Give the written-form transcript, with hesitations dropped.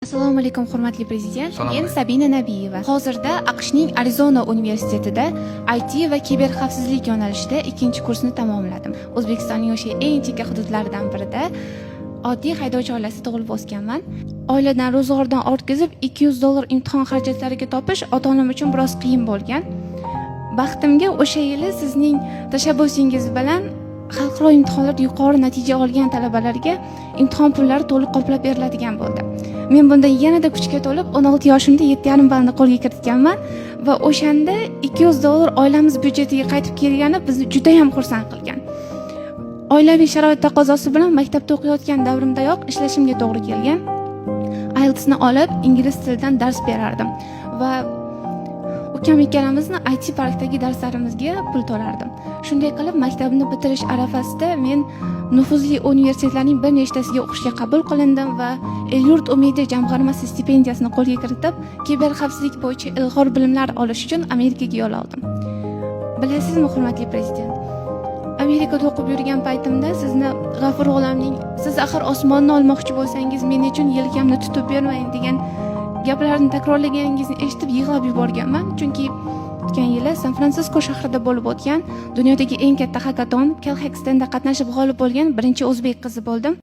Assalomu alaykum, hurmatli prezident. Assalomu Men alaykum. Sabina Nabiyeva. Hozirda AQShning Arizona universitetida IT va kiberxavfsizlik yo'nalishida 2-kursni tamomladim. O'zbekistonning o'sha eng chekka hududlaridan birida oddiy haydovchi oilasida tug'ilib o'sganman. Oiladan ro'zg'ordan ortkizib $200 imtihon xarajatlariga topish ota-onam uchun biroz qiyin bo'lgan. Baxtimga o'sha yili sizning tashabbusingiz bilan xalqaro imtihonlarda yuqori natija olgan talabalarga imtihon pullari to'liq qoplab beriladigan bo'ldi. Men bundan yanada kuchga to'lib 16 yoshimda 7,5 ballni qo'lga kiritganman va o'shanda $200 oilamiz byudjetiga qaytib kelgani bizni juda ham xursand qilgan. Oilaviy sharoit taqozosi bilan maktabda o'qiyotgan davrimdayoq ishlashimga to'g'ri kelgan. IELTS'ni olib, ingliz tilidan dars berardim va ukam ikkalamizni IT parkdagi darslarimizga pul to'lardim. Shunday qilib, maktabni bitirish arafasida men nufuzli universitetlarning bir nechtasiga o'qishga qabul qilindim va El-Yurt Umidi jamg'armasi stipendiyasini qo'lga kiritib, kiberxavfsizlik bo'yicha ilg'or bilimlar olish uchun Amerikaga yo'l oldim. Bilasizmi, hurmatli prezident, Amerikada o'qib yurgan paytimda sizni G'afur o'g'lamning "Siz axir osmonni olmoqchi bo'lsangiz, men uchun yelkamni tutib bermang" degan gaplarni takrorlaganingizni eshitib yig'lab yuborganman, chunki o'tgan yili San-Fransisko shahrida bo'lib o'tgan dunyodagi eng katta hakaton Calhex'da qatnashib g'olib bo'lgan birinchi o'zbek qizi bo'ldim.